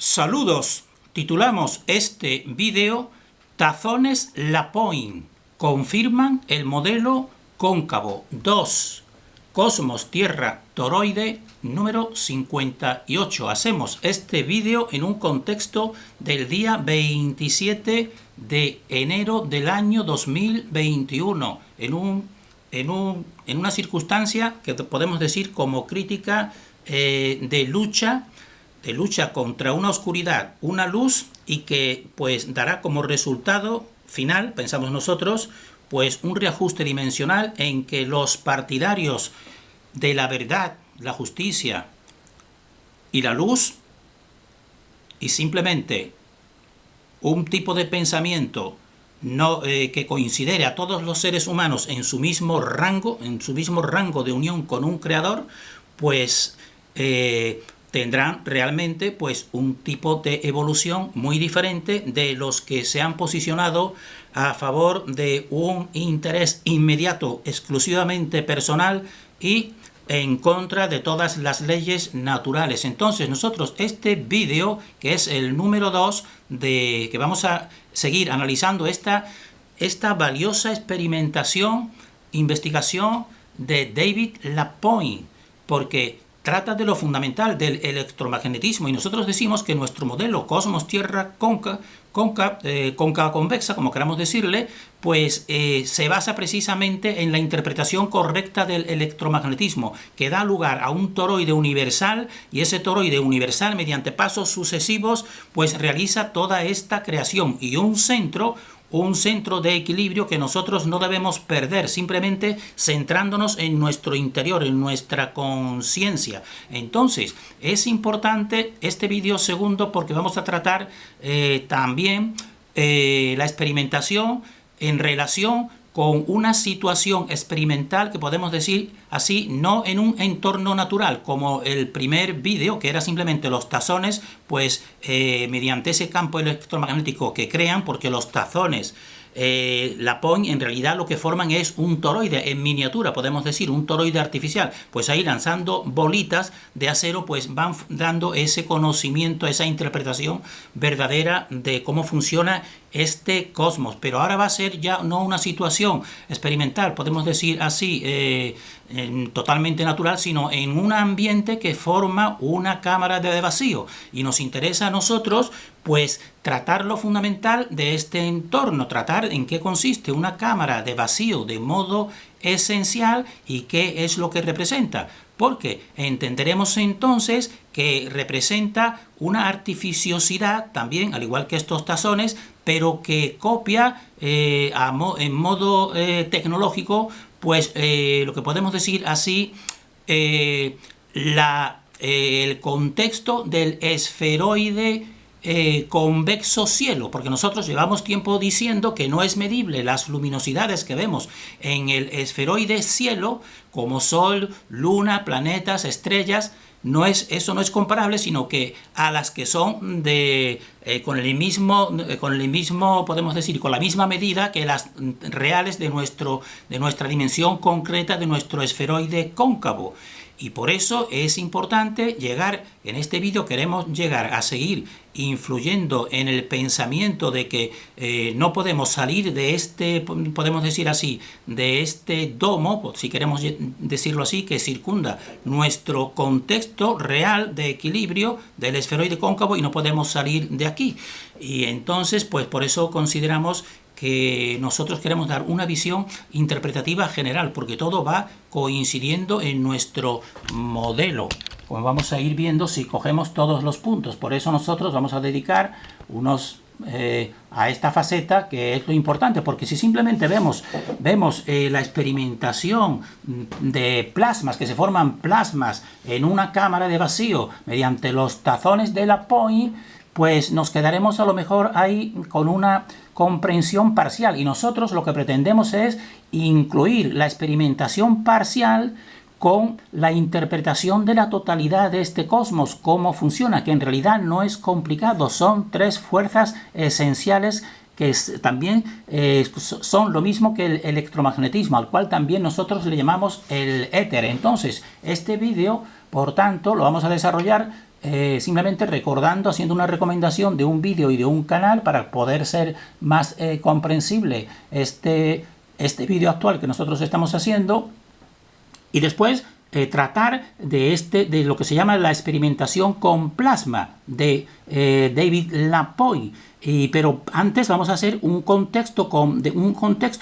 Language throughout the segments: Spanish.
Saludos, titulamos este vídeo Tazones Lapointe confirman el modelo cóncavo 2, Cosmos Tierra Toroide número 58. Hacemos este vídeo en un contexto del día 27 de enero del año 2021, en una circunstancia que podemos decir como crítica de lucha contra una oscuridad, una luz, y que pues dará como resultado final, pensamos nosotros, pues un reajuste dimensional en que los partidarios de la verdad, la justicia y la luz, y simplemente un tipo de pensamiento que considere a todos los seres humanos en su mismo rango de unión con un creador, pues tendrán realmente pues un tipo de evolución muy diferente de los que se han posicionado a favor de un interés inmediato, exclusivamente personal y en contra de todas las leyes naturales. Entonces nosotros este vídeo, que es el número 2, que vamos a seguir analizando esta valiosa experimentación, investigación de David Lapointe, porque trata de lo fundamental del electromagnetismo, y nosotros decimos que nuestro modelo Cosmos Tierra cóncava convexa, como queramos decirle, pues se basa precisamente en la interpretación correcta del electromagnetismo, que da lugar a un toroide universal, y ese toroide universal, mediante pasos sucesivos, pues realiza toda esta creación, y un centro de equilibrio que nosotros no debemos perder, simplemente centrándonos en nuestro interior, en nuestra conciencia. Entonces, es importante este vídeo segundo porque vamos a tratar también la experimentación en relación con una situación experimental que podemos decir así, no en un entorno natural, como el primer vídeo, que era simplemente los tazones, pues mediante ese campo electromagnético que crean, porque los tazones Lapointe en realidad lo que forman es un toroide en miniatura, podemos decir, un toroide artificial. Pues ahí lanzando bolitas de acero, pues van dando ese conocimiento, esa interpretación verdadera de cómo funciona este cosmos. Pero ahora va a ser ya no una situación experimental, podemos decir así, totalmente natural, sino en un ambiente que forma una cámara de vacío, y nos interesa a nosotros pues tratar lo fundamental de este entorno, tratar en qué consiste una cámara de vacío de modo esencial y qué es lo que representa, porque entenderemos entonces que representa una artificiosidad también, al igual que estos tazones, pero que copia en modo tecnológico, pues lo que podemos decir así, el contexto del esferoide convexo cielo, porque nosotros llevamos tiempo diciendo que no es medible las luminosidades que vemos en el esferoide cielo, como Sol, Luna, planetas, estrellas. Eso no es comparable, sino que a las que son con el mismo, podemos decir, con la misma medida que las reales de nuestra dimensión concreta de nuestro esferoide cóncavo. Y por eso es importante llegar, en este vídeo queremos llegar a seguir influyendo en el pensamiento de que no podemos salir de podemos decir así, de este domo, si queremos decirlo así, que circunda nuestro contexto real de equilibrio del esferoide cóncavo, y no podemos salir de aquí. Y entonces, pues por eso consideramos que nosotros queremos dar una visión interpretativa general, porque todo va coincidiendo en nuestro modelo, como vamos a ir viendo si cogemos todos los puntos. Por eso nosotros vamos a dedicar a esta faceta, que es lo importante, porque si simplemente vemos la experimentación de plasmas, que se forman plasmas en una cámara de vacío mediante los tazones de Lapointe, pues nos quedaremos a lo mejor ahí con una comprensión parcial, y nosotros lo que pretendemos es incluir la experimentación parcial con la interpretación de la totalidad de este cosmos, cómo funciona, que en realidad no es complicado, son tres fuerzas esenciales que también son lo mismo que el electromagnetismo, al cual también nosotros le llamamos el éter. Entonces, este vídeo, por tanto, lo vamos a desarrollar simplemente recordando, haciendo una recomendación de un vídeo y de un canal para poder ser más comprensible este vídeo actual que nosotros estamos haciendo. Y después tratar de lo que se llama la experimentación con plasma de David Lapointe. Pero antes vamos a hacer un contexto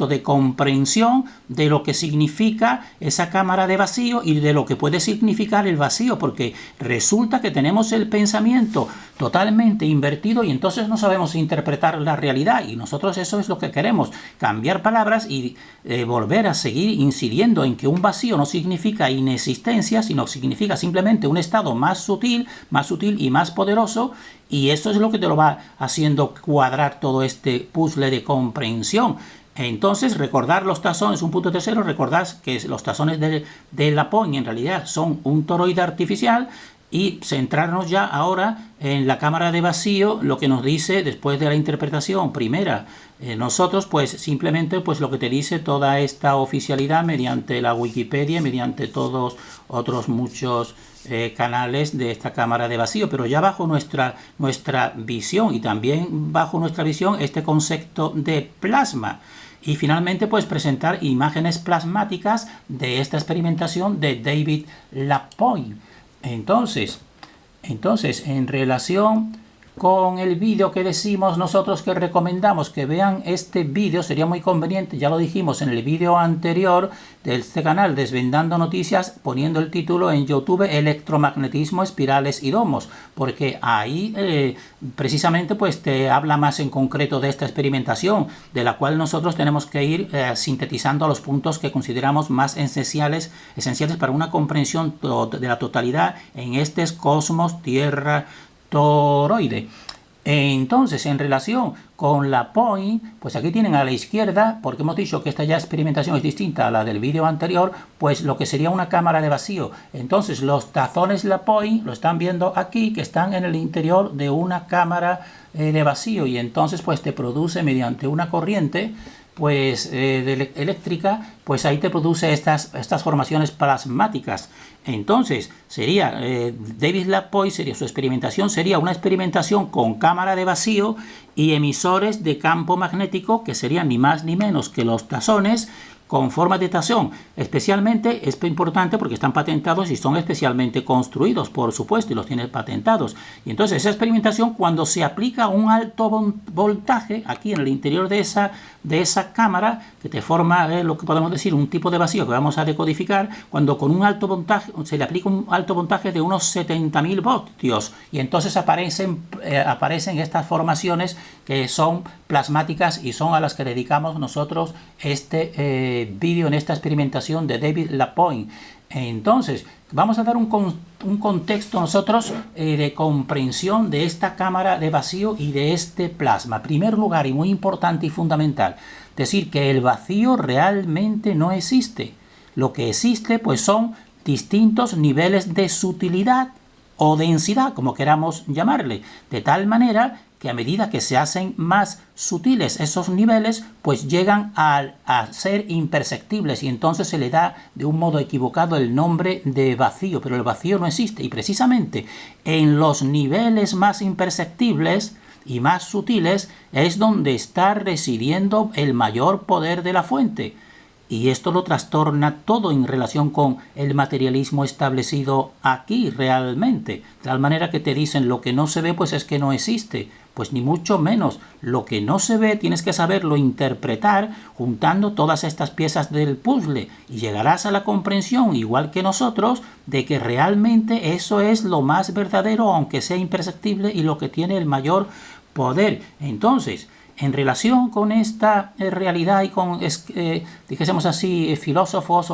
de comprensión de lo que significa esa cámara de vacío y de lo que puede significar el vacío, porque resulta que tenemos el pensamiento totalmente invertido y entonces no sabemos interpretar la realidad, y nosotros eso es lo que queremos, cambiar palabras y volver a seguir incidiendo en que un vacío no significa inexistencia, sino significa simplemente un estado más sutil y más poderoso. Y eso es lo que te lo va haciendo cuadrar todo este puzzle de comprensión. Entonces, recordar los tazones, un punto tercero, recordad que los tazones de Lapointe en realidad son un toroide artificial, y centrarnos ya ahora en la cámara de vacío, lo que nos dice después de la interpretación primera. Nosotros pues simplemente pues lo que te dice toda esta oficialidad mediante la Wikipedia, mediante todos otros muchos canales de esta cámara de vacío, pero ya bajo nuestra visión, y también bajo nuestra visión este concepto de plasma. Y finalmente pues presentar imágenes plasmáticas de esta experimentación de David Lapointe. Entonces, en relación con el vídeo que decimos nosotros que recomendamos que vean este vídeo, sería muy conveniente, ya lo dijimos en el vídeo anterior de este canal, Desvendando Noticias, poniendo el título en YouTube, Electromagnetismo, Espirales y Domos, porque ahí precisamente pues te habla más en concreto de esta experimentación, de la cual nosotros tenemos que ir sintetizando los puntos que consideramos más esenciales para una comprensión de la totalidad en este cosmos, tierra, toroide. Entonces, en relación con Lapointe, pues aquí tienen a la izquierda, porque hemos dicho que esta ya experimentación es distinta a la del vídeo anterior, pues lo que sería una cámara de vacío. Entonces, los tazones Lapointe, lo están viendo aquí, que están en el interior de una cámara de vacío, y entonces pues te produce mediante una corriente pues eléctrica, pues ahí te produce estas formaciones plasmáticas. Entonces sería David Lapointe, su experimentación sería una experimentación con cámara de vacío y emisores de campo magnético, que serían ni más ni menos que los tazones con forma de tazón. Especialmente es importante porque están patentados y son especialmente construidos, por supuesto, y los tienen patentados. Y entonces esa experimentación, cuando se aplica un alto voltaje aquí en el interior de esa cámara, que te forma lo que podemos decir un tipo de vacío que vamos a decodificar, cuando con un alto voltaje se le aplica un alto voltaje de unos 70.000 voltios, y entonces aparecen estas formaciones que son plasmáticas y son a las que dedicamos nosotros este vídeo en esta experimentación de David Lapointe. Entonces, vamos a dar un contexto nosotros de comprensión de esta cámara de vacío y de este plasma. En primer lugar, y muy importante y fundamental, decir que el vacío realmente no existe. Lo que existe pues son distintos niveles de sutilidad o densidad, como queramos llamarle, de tal manera que a medida que se hacen más sutiles esos niveles, pues llegan a ser imperceptibles, y entonces se le da de un modo equivocado el nombre de vacío, pero el vacío no existe, y precisamente en los niveles más imperceptibles y más sutiles es donde está residiendo el mayor poder de la fuente. Y esto lo trastorna todo en relación con el materialismo establecido aquí realmente. De tal manera que te dicen lo que no se ve pues es que no existe. Pues ni mucho menos. Lo que no se ve tienes que saberlo interpretar juntando todas estas piezas del puzzle. Y llegarás a la comprensión, igual que nosotros, de que realmente eso es lo más verdadero, aunque sea imperceptible, y lo que tiene el mayor poder. Entonces, en relación con esta realidad y con, dijésemos así, filósofos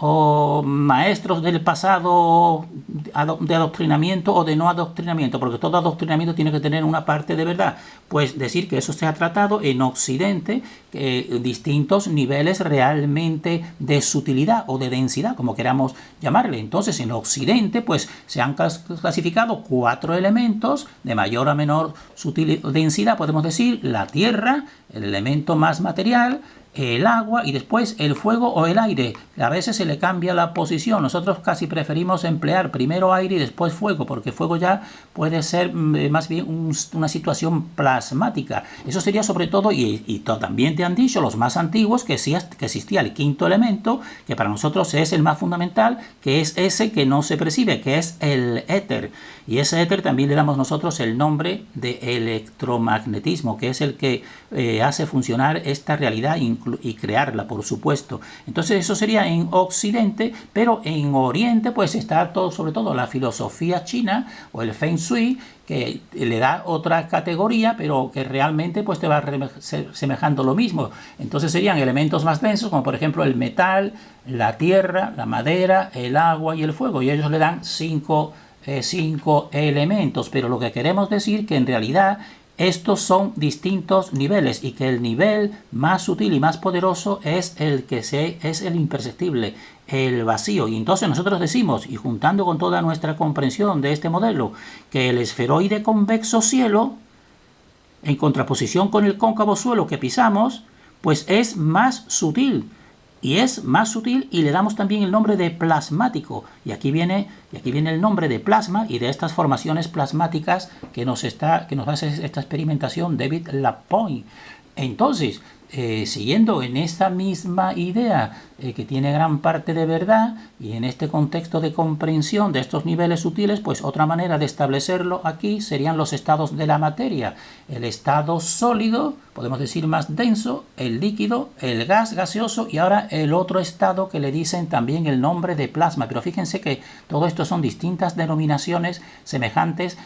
o maestros del pasado de adoctrinamiento o de no adoctrinamiento, porque todo adoctrinamiento tiene que tener una parte de verdad, pues decir que eso se ha tratado en Occidente, distintos niveles realmente de sutilidad o de densidad, como queramos llamarle. Entonces en Occidente pues se han clasificado 4 elementos de mayor a menor densidad, podemos decir: la tierra, el elemento más material, el agua y después el fuego o el aire. A veces se le cambia la posición. Nosotros casi preferimos emplear primero aire y después fuego, porque fuego ya puede ser más bien una situación plasmática. Eso sería sobre todo, y también te han dicho los más antiguos, que existía el quinto elemento, que para nosotros es el más fundamental, que es ese que no se percibe, que es el éter. Y ese éter también le damos nosotros el nombre de electromagnetismo, que es el que hace funcionar esta realidad y crearla, por supuesto. Entonces eso sería en Occidente, pero en Oriente pues está todo, sobre todo la filosofía china o el Feng Shui, que le da otra categoría, pero que realmente pues te va semejando lo mismo. Entonces serían elementos más densos, como por ejemplo el metal, la tierra, la madera, el agua y el fuego, y ellos le dan cinco elementos, pero lo que queremos decir que en realidad estos son distintos niveles y que el nivel más sutil y más poderoso es es el imperceptible, el vacío. Y entonces nosotros decimos, y juntando con toda nuestra comprensión de este modelo, que el esferoide convexo cielo, en contraposición con el cóncavo suelo que pisamos, pues es más sutil. Y es más sutil y le damos también el nombre de plasmático. Y aquí viene el nombre de plasma y de estas formaciones plasmáticas que nos hace esta experimentación David Lapointe. Entonces, siguiendo en esta misma idea que tiene gran parte de verdad y en este contexto de comprensión de estos niveles sutiles, pues otra manera de establecerlo aquí serían los estados de la materia. El estado sólido, podemos decir más denso, el líquido, el gas gaseoso y ahora el otro estado que le dicen también el nombre de plasma. Pero fíjense que todo esto son distintas denominaciones semejantes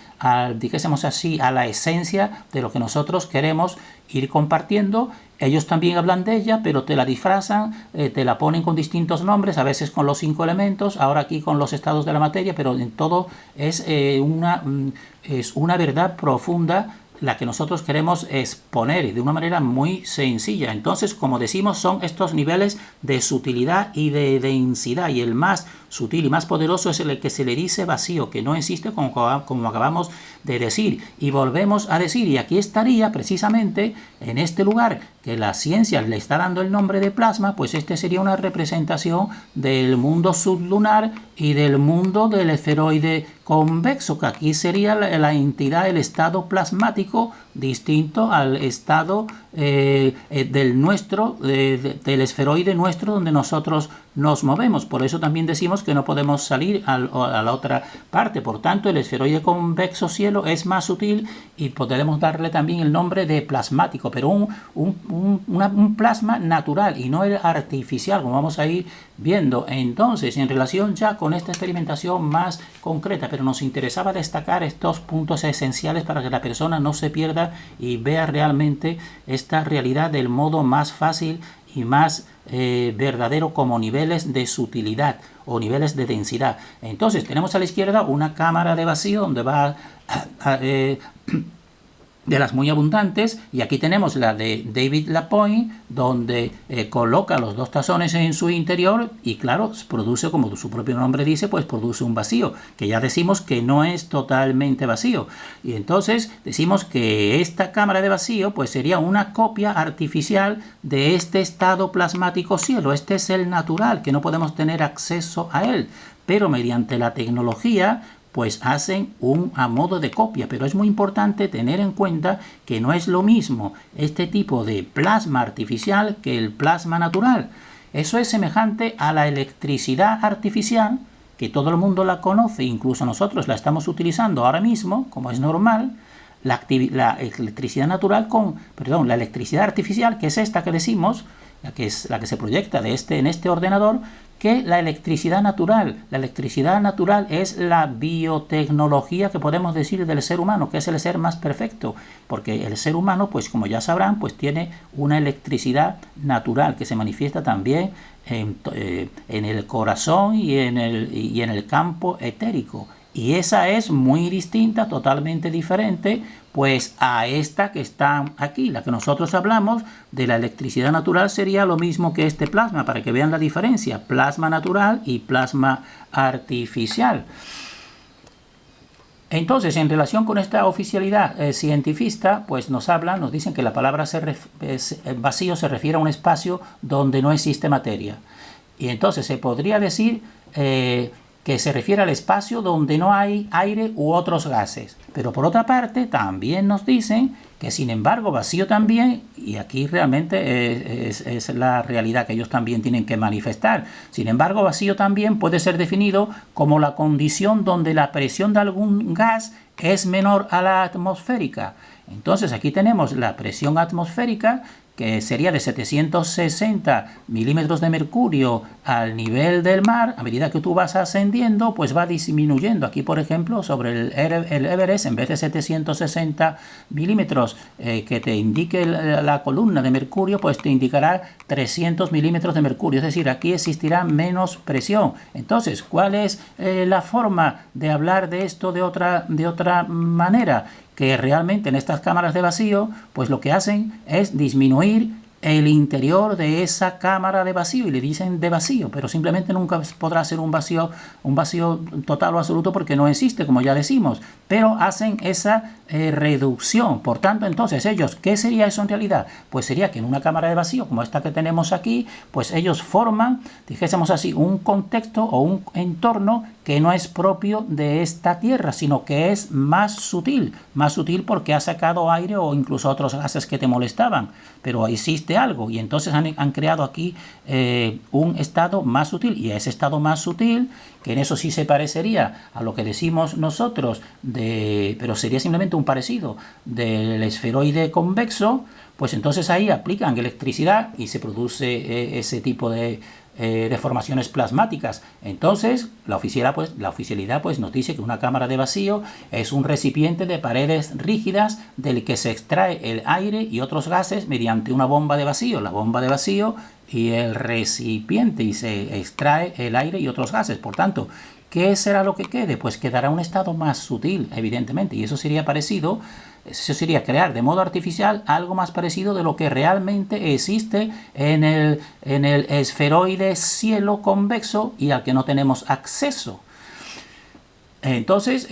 dijésemos así, a la esencia de lo que nosotros queremos ir compartiendo. Ellos también hablan de ella, pero te la disfrazan, te la ponen con distintos nombres, a veces con los 5 elementos, ahora aquí con los estados de la materia, pero en todo es una verdad profunda la que nosotros queremos exponer de una manera muy sencilla. Entonces, como decimos, son estos niveles de sutilidad y de densidad, y el más sutil y más poderoso es el que se le dice vacío, que no existe, como acabamos de decir. Y volvemos a decir, y aquí estaría precisamente en este lugar que la ciencia le está dando el nombre de plasma, pues este sería una representación del mundo sublunar y del mundo del esferoide convexo, que aquí sería la entidad, el estado plasmático distinto al estado del esferoide nuestro donde nosotros nos movemos. Por eso también decimos que no podemos salir a la otra parte. Por tanto, el esferoide convexo cielo es más sutil y podremos darle también el nombre de plasmático, pero un plasma natural y no el artificial, como vamos a ir viendo. Entonces, en relación ya con esta experimentación más concreta, pero nos interesaba destacar estos puntos esenciales para que la persona no se pierda y vea realmente esta realidad del modo más fácil y más verdadero, como niveles de sutilidad o niveles de densidad. Entonces tenemos a la izquierda una cámara de vacío donde va de las muy abundantes, y aquí tenemos la de David Lapointe, donde coloca los dos tazones en su interior y claro, produce, como su propio nombre dice, pues produce un vacío, que ya decimos que no es totalmente vacío. Y entonces decimos que esta cámara de vacío pues sería una copia artificial de este estado plasmático cielo. Este es el natural, que no podemos tener acceso a él, pero mediante la tecnología pues hacen a modo de copia. Pero es muy importante tener en cuenta que no es lo mismo este tipo de plasma artificial que el plasma natural. Eso es semejante a la electricidad artificial, que todo el mundo la conoce, incluso nosotros la estamos utilizando ahora mismo, como es normal. La electricidad la electricidad artificial, que es esta que decimos, la que se proyecta en este ordenador, que la electricidad natural. La electricidad natural es la biotecnología que podemos decir del ser humano, que es el ser más perfecto, porque el ser humano, pues como ya sabrán, pues tiene una electricidad natural que se manifiesta también en el corazón y en el campo etérico. Y esa es muy distinta, totalmente diferente, pues a esta que está aquí. La que nosotros hablamos de la electricidad natural sería lo mismo que este plasma, para que vean la diferencia, plasma natural y plasma artificial. Entonces, en relación con esta oficialidad cientifista, pues nos dicen que la palabra vacío se refiere a un espacio donde no existe materia. Y entonces se podría decir que se refiere al espacio donde no hay aire u otros gases. Pero por otra parte, también nos dicen que sin embargo vacío también, y aquí realmente es la realidad que ellos también tienen que manifestar, sin embargo vacío también puede ser definido como la condición donde la presión de algún gas es menor a la atmosférica. Entonces aquí tenemos la presión atmosférica, que sería de 760 milímetros de mercurio al nivel del mar. A medida que tú vas ascendiendo, pues va disminuyendo. Aquí, por ejemplo, sobre el Everest, en vez de 760 milímetros que te indique la columna de mercurio, pues te indicará 300 milímetros de mercurio. Es decir, aquí existirá menos presión. Entonces, ¿cuál es la forma de hablar de esto de otra manera? Que realmente en estas cámaras de vacío, pues lo que hacen es disminuir el interior de esa cámara de vacío y le dicen de vacío, pero simplemente nunca podrá ser un vacío total o absoluto porque no existe, como ya decimos, pero hacen esa reducción. Por tanto, entonces ellos, ¿qué sería eso en realidad? Pues sería que en una cámara de vacío como esta que tenemos aquí, pues ellos forman, dijésemos así, un contexto o un entorno que no es propio de esta Tierra, sino que es más sutil porque ha sacado aire o incluso otros gases que te molestaban, pero existe algo y entonces han creado aquí un estado más sutil, y ese estado más sutil, que en eso sí se parecería a lo que decimos nosotros, pero sería simplemente un parecido del esferoide convexo, pues entonces ahí aplican electricidad y se produce ese tipo de deformaciones plasmáticas. Entonces la oficialidad pues nos dice que una cámara de vacío es un recipiente de paredes rígidas del que se extrae el aire y otros gases mediante una bomba de vacío, la bomba de vacío y el recipiente, y se extrae el aire y otros gases. Por tanto, ¿qué será lo que quede? Pues quedará un estado más sutil, evidentemente, y eso sería crear de modo artificial algo más parecido de lo que realmente existe en el esferoide cielo convexo y al que no tenemos acceso. Entonces,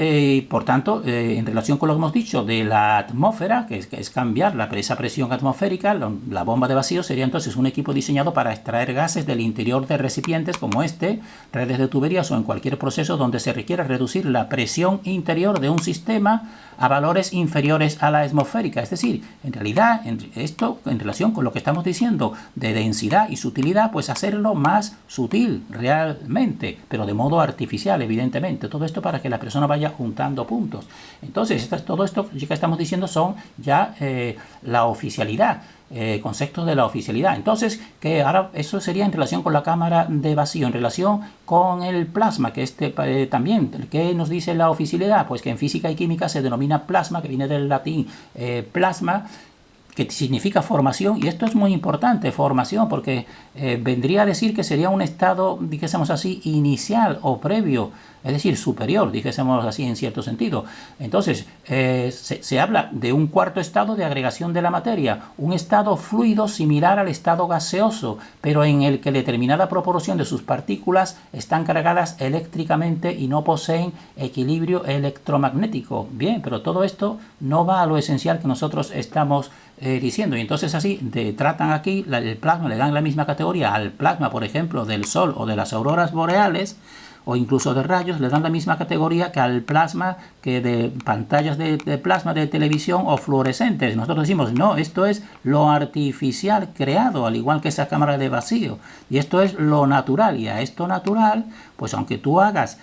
por tanto, en relación con lo que hemos dicho de la atmósfera, que es cambiar esa presión atmosférica, la bomba de vacío sería entonces un equipo diseñado para extraer gases del interior de recipientes como redes de tuberías o en cualquier proceso donde se requiera reducir la presión interior de un sistema a valores inferiores a la atmosférica. Es decir, en realidad, esto en relación con lo que estamos diciendo de densidad y sutilidad, pues hacerlo más sutil realmente, pero de modo artificial, evidentemente. Todo esto para que la persona vaya juntando puntos. Entonces, todo esto que estamos diciendo son ya la oficialidad, conceptos de la oficialidad. Entonces, que ahora eso sería en relación con la cámara de vacío, en relación con el plasma, que también, ¿qué nos dice la oficialidad? Pues que en física y química se denomina plasma, que viene del latín plasma, que significa formación, y esto es muy importante, formación, porque vendría a decir que sería un estado, dijésemos así, inicial o previo, es decir, superior, dijésemos así en cierto sentido. Entonces, se habla de un cuarto estado de agregación de la materia, un estado fluido similar al estado gaseoso, pero en el que determinada proporción de sus partículas están cargadas eléctricamente y no poseen equilibrio electromagnético. Bien, pero todo esto no va a lo esencial que nosotros estamos diciendo, y entonces así tratan aquí el plasma, le dan la misma categoría al plasma, por ejemplo, del Sol o de las auroras boreales, o incluso de rayos, le dan la misma categoría que al plasma, que de pantallas de plasma de televisión o fluorescentes. Nosotros decimos, no, esto es lo artificial creado, al igual que esa cámara de vacío, y esto es lo natural, y a esto natural, pues aunque tú hagas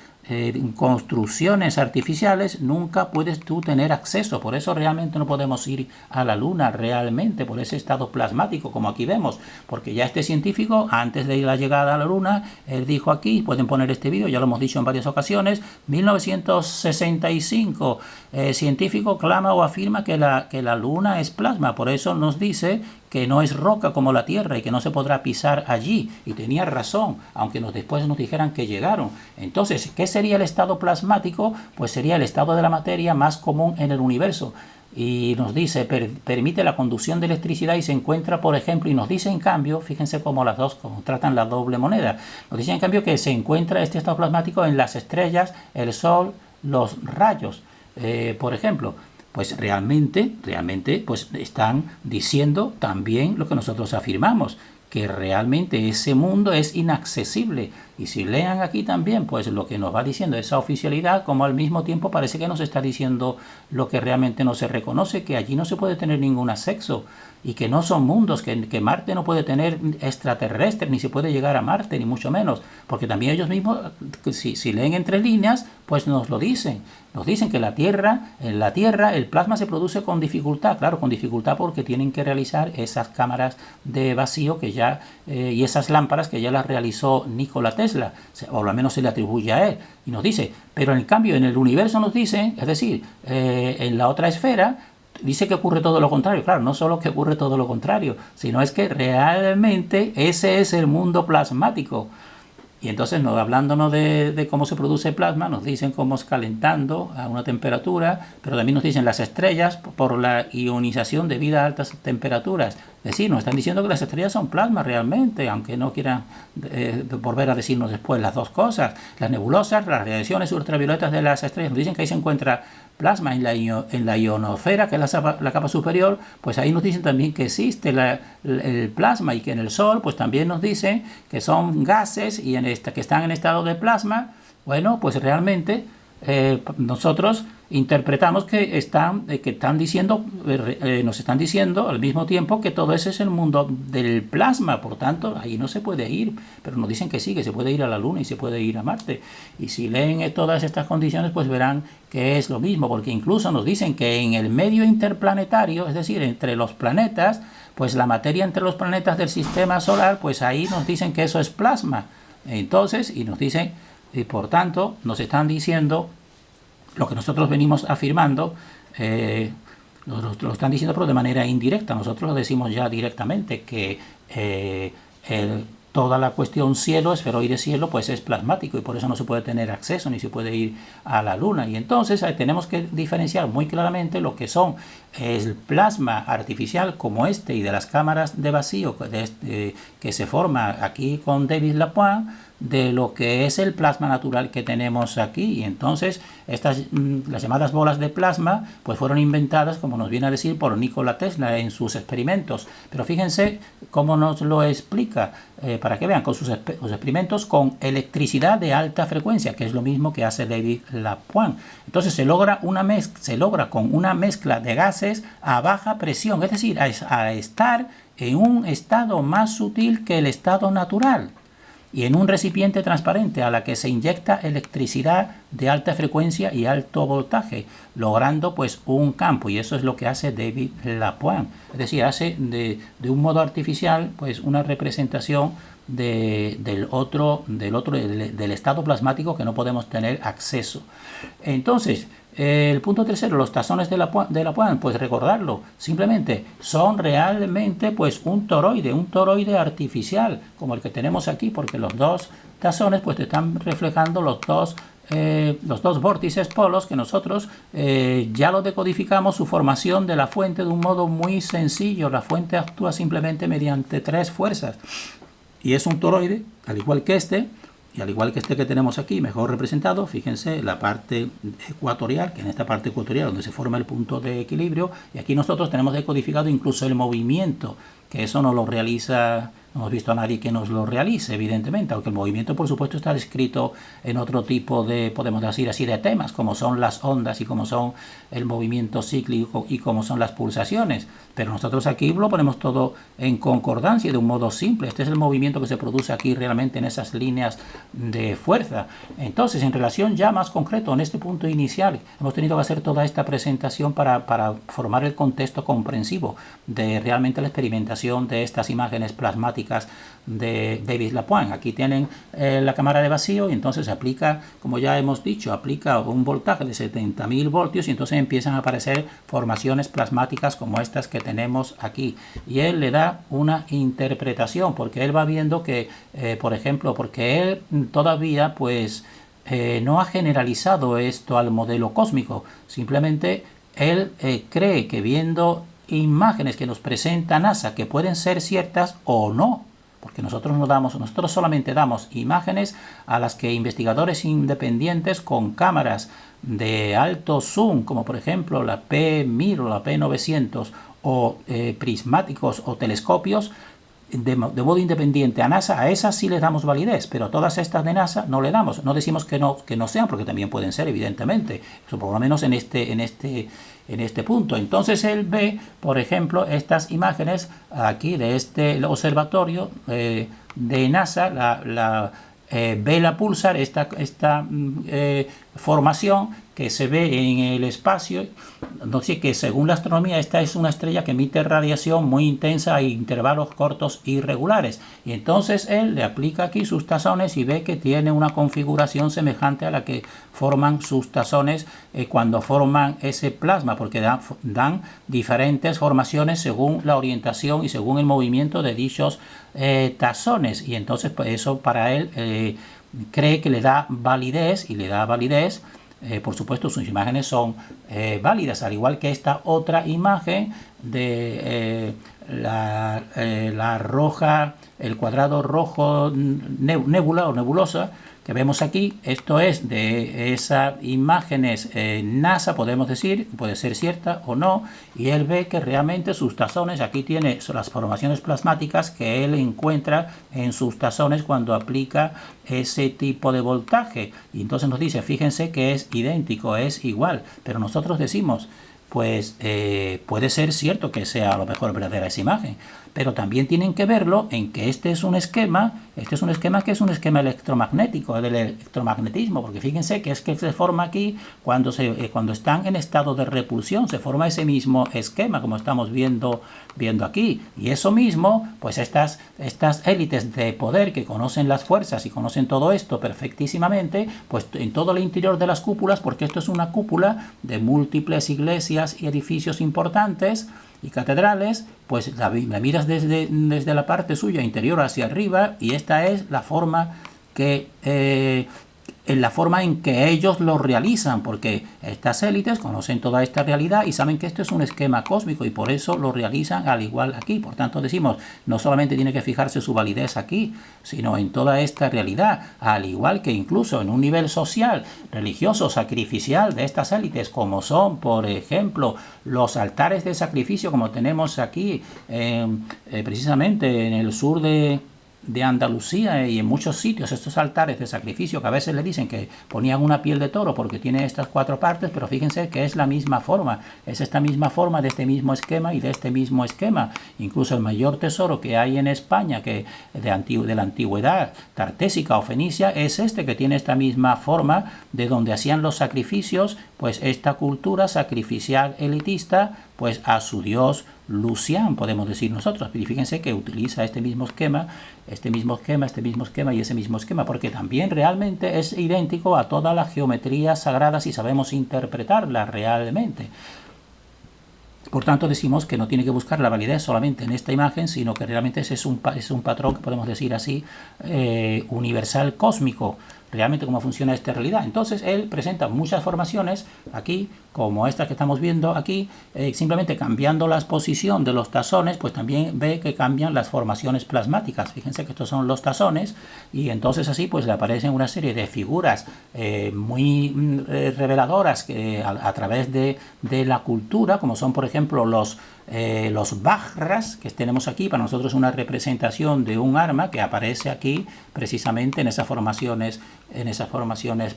construcciones artificiales, nunca puedes tú tener acceso. Por eso realmente no podemos ir a la Luna realmente, por ese estado plasmático, como aquí vemos, porque ya este científico, antes de la llegada a la Luna, él dijo aquí, pueden poner este vídeo, ya lo hemos dicho en varias ocasiones, 1965, científico clama o afirma que la Luna es plasma. Por eso nos dice que no es roca como la Tierra y que no se podrá pisar allí. Y tenía razón, aunque después nos dijeran que llegaron. Entonces, ¿qué sería el estado plasmático? Pues sería el estado de la materia más común en el universo. Y nos dice, permite la conducción de electricidad y se encuentra, por ejemplo, y nos dice en cambio, fíjense cómo las dos tratan la doble moneda, nos dice en cambio que se encuentra este estado plasmático en las estrellas, el Sol, los rayos. por ejemplo, pues realmente, pues están diciendo también lo que nosotros afirmamos, que realmente ese mundo es inaccesible. Y si lean aquí también, pues lo que nos va diciendo esa oficialidad, como al mismo tiempo parece que nos está diciendo lo que realmente no se reconoce, que allí no se puede tener ningún acceso y que no son mundos, que Marte no puede tener extraterrestres, ni se puede llegar a Marte, ni mucho menos, porque también ellos mismos, si leen entre líneas, pues nos lo dicen. Nos dicen que en la Tierra el plasma se produce con dificultad, claro, con dificultad porque tienen que realizar esas cámaras de vacío que ya y esas lámparas que ya las realizó Nikola Tesla, o al menos se le atribuye a él. Y nos dice, pero en cambio en el universo nos dice, es decir, en la otra esfera, dice que ocurre todo lo contrario. Claro, no solo que ocurre todo lo contrario, sino es que realmente ese es el mundo plasmático. Y entonces, hablándonos de cómo se produce plasma, nos dicen cómo es calentando a una temperatura, pero también nos dicen las estrellas por la ionización debido a altas temperaturas. Es decir, nos están diciendo que las estrellas son plasma realmente, aunque no quieran volver a decirnos después las dos cosas. Las nebulosas, las radiaciones ultravioletas de las estrellas, nos dicen que ahí se encuentra plasma en la ionosfera, que es la capa superior, pues ahí nos dicen también que existe el plasma y que en el Sol pues también nos dicen que son gases y que están en estado de plasma. Bueno, pues realmente nosotros interpretamos que están diciendo, nos están diciendo al mismo tiempo que todo ese es el mundo del plasma, por tanto ahí no se puede ir, pero nos dicen que sí, que se puede ir a la Luna y se puede ir a Marte, y si leen todas estas condiciones pues verán que es lo mismo, porque incluso nos dicen que en el medio interplanetario, es decir, entre los planetas, pues la materia entre los planetas del sistema solar, pues ahí nos dicen que eso es plasma. Entonces, y nos dicen, y por tanto nos están diciendo lo que nosotros venimos afirmando, lo están diciendo pero de manera indirecta. Nosotros lo decimos ya directamente, que toda la cuestión cielo, esferoide cielo, pues es plasmático y por eso no se puede tener acceso ni se puede ir a la Luna. Y entonces tenemos que diferenciar muy claramente lo que son el plasma artificial como este y de las cámaras de vacío que se forma aquí con David Lapointe, de lo que es el plasma natural que tenemos aquí. Y entonces las llamadas bolas de plasma pues fueron inventadas, como nos viene a decir, por Nikola Tesla en sus experimentos. Pero fíjense cómo nos lo explica, para que vean, con sus experimentos con electricidad de alta frecuencia, que es lo mismo que hace David Lapointe. Entonces se logra con una mezcla de gases a baja presión, es decir, a estar en un estado más sutil que el estado natural, y en un recipiente transparente a la que se inyecta electricidad de alta frecuencia y alto voltaje, logrando pues un campo, y eso es lo que hace David Lapointe. Es decir, hace de un modo artificial pues una representación del estado plasmático que no podemos tener acceso. Entonces, el punto tercero, los tazones de Lapointe, pues recordarlo, simplemente son realmente pues un toroide artificial, como el que tenemos aquí, porque los dos tazones pues están reflejando los dos vórtices polos que nosotros ya lo decodificamos su formación de la fuente de un modo muy sencillo. La fuente actúa simplemente mediante 3 fuerzas y es un toroide, al igual que este. Y al igual que este que tenemos aquí, mejor representado, fíjense la parte ecuatorial, que en esta parte ecuatorial donde se forma el punto de equilibrio, y aquí nosotros tenemos decodificado incluso el movimiento, que eso no lo realiza, no hemos visto a nadie que nos lo realice, evidentemente, aunque el movimiento por supuesto está descrito en otro tipo de, podemos decir así, de temas, como son las ondas y como son el movimiento cíclico y como son las pulsaciones. Pero nosotros aquí lo ponemos todo en concordancia de un modo simple. Este es el movimiento que se produce aquí realmente en esas líneas de fuerza. Entonces, en relación ya más concreto, en este punto inicial, hemos tenido que hacer toda esta presentación para formar el contexto comprensivo de realmente la experimentación de estas imágenes plasmáticas de David Lapointe. Aquí tienen la cámara de vacío y entonces se aplica, como ya hemos dicho, aplica un voltaje de 70.000 voltios y entonces empiezan a aparecer formaciones plasmáticas como estas que tenemos aquí. Y él le da una interpretación porque él va viendo que, por ejemplo, porque él todavía pues no ha generalizado esto al modelo cósmico. Simplemente él cree que viendo imágenes que nos presenta NASA que pueden ser ciertas o no, porque nosotros solamente damos imágenes a las que investigadores independientes con cámaras de alto zoom, como por ejemplo la P1000 o la P900, o prismáticos o telescopios, de modo independiente a NASA, a esas sí les damos validez, pero a todas estas de NASA no le damos. No decimos que no sean, porque también pueden ser, evidentemente, eso por lo menos en este punto. Entonces él ve, por ejemplo, estas imágenes aquí de este observatorio de NASA, la Vela Pulsar, esta formación que se ve en el espacio. Entonces, que según la astronomía, esta es una estrella que emite radiación muy intensa a intervalos cortos e irregulares. Y entonces él le aplica aquí sus tazones y ve que tiene una configuración semejante a la que forman sus tazones cuando forman ese plasma, porque dan diferentes formaciones según la orientación y según el movimiento de dichos tazones. Y entonces, pues, eso para él cree que le da validez, y le da validez. Por supuesto, sus imágenes son válidas, al igual que esta otra imagen de la roja, el cuadrado rojo nebula o nebulosa que vemos aquí. Esto es de esas imágenes NASA, podemos decir, puede ser cierta o no, y él ve que realmente sus tazones, aquí tiene las formaciones plasmáticas que él encuentra en sus tazones cuando aplica ese tipo de voltaje, y entonces nos dice, fíjense que es idéntico, es igual, pero nosotros decimos, pues puede ser cierto que sea a lo mejor verdadera esa imagen, pero también tienen que verlo en que este es un esquema que es un esquema electromagnético, del electromagnetismo, porque fíjense que es que se forma aquí cuando están en estado de repulsión, se forma ese mismo esquema como estamos viendo aquí, y eso mismo, pues estas élites de poder que conocen las fuerzas y conocen todo esto perfectísimamente, pues en todo el interior de las cúpulas, porque esto es una cúpula de múltiples iglesias y edificios importantes y catedrales, pues la miras desde la parte suya interior hacia arriba, y esta es la forma en que ellos lo realizan, porque estas élites conocen toda esta realidad y saben que esto es un esquema cósmico, y por eso lo realizan al igual aquí. Por tanto, decimos, no solamente tiene que fijarse su validez aquí, sino en toda esta realidad, al igual que incluso en un nivel social, religioso, sacrificial de estas élites, como son, por ejemplo, los altares de sacrificio, como tenemos aquí precisamente en el sur de Andalucía y en muchos sitios, estos altares de sacrificio que a veces le dicen que ponían una piel de toro porque tiene estas 4 partes, pero fíjense que es la misma forma, es esta misma forma de este mismo esquema y de este mismo esquema. Incluso el mayor tesoro que hay en España, que de la antigüedad tartésica o fenicia, es este, que tiene esta misma forma de donde hacían los sacrificios, pues esta cultura sacrificial elitista, pues a su dios Lucián, podemos decir nosotros. Y fíjense que utiliza este mismo esquema y ese mismo esquema, porque también realmente es idéntico a toda la geometría sagrada si sabemos interpretarla realmente. Por tanto, decimos que no tiene que buscar la validez solamente en esta imagen, sino que realmente ese es un patrón que podemos decir así, universal, cósmico, realmente cómo funciona esta realidad. Entonces él presenta muchas formaciones aquí, como esta que estamos viendo aquí, simplemente cambiando la posición de los tazones, pues también ve que cambian las formaciones plasmáticas. Fíjense que estos son los tazones, y entonces así pues le aparecen una serie de figuras muy reveladoras a través de la cultura, como son por ejemplo los Vajras que tenemos aquí. Para nosotros una representación de un arma que aparece aquí precisamente en esas formaciones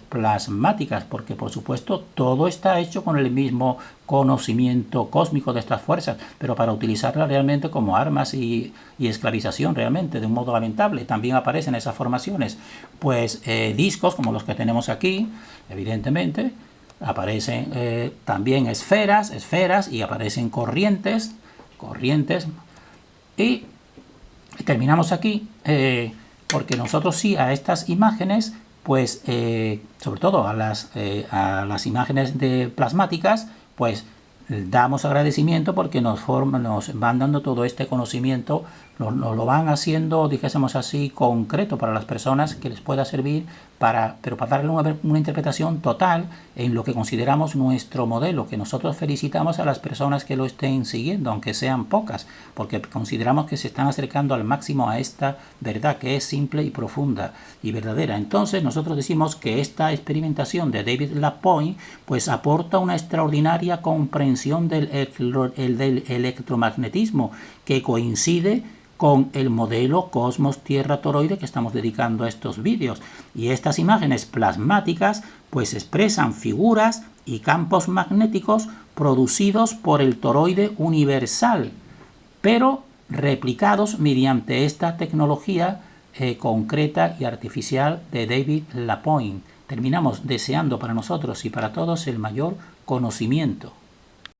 plasmáticas, porque por supuesto todo está hecho con el mismo conocimiento cósmico de estas fuerzas, pero para utilizarlas realmente como armas y esclavización realmente de un modo lamentable. También aparecen esas formaciones pues discos como los que tenemos aquí, evidentemente. Aparecen también esferas, y aparecen corrientes, y terminamos aquí, porque nosotros sí a estas imágenes, pues sobre todo a las imágenes plasmáticas, pues damos agradecimiento porque nos van dando todo este conocimiento, nos lo van haciendo, dijésemos así, concreto para las personas que les pueda servir, pero para darle una interpretación total en lo que consideramos nuestro modelo, que nosotros felicitamos a las personas que lo estén siguiendo, aunque sean pocas, porque consideramos que se están acercando al máximo a esta verdad que es simple y profunda y verdadera. Entonces nosotros decimos que esta experimentación de David Lapointe pues aporta una extraordinaria comprensión del electromagnetismo que coincide con el modelo cosmos-tierra-toroide que estamos dedicando a estos vídeos. Y estas imágenes plasmáticas pues expresan figuras y campos magnéticos producidos por el toroide universal, pero replicados mediante esta tecnología concreta y artificial de David Lapointe. Terminamos deseando para nosotros y para todos el mayor conocimiento.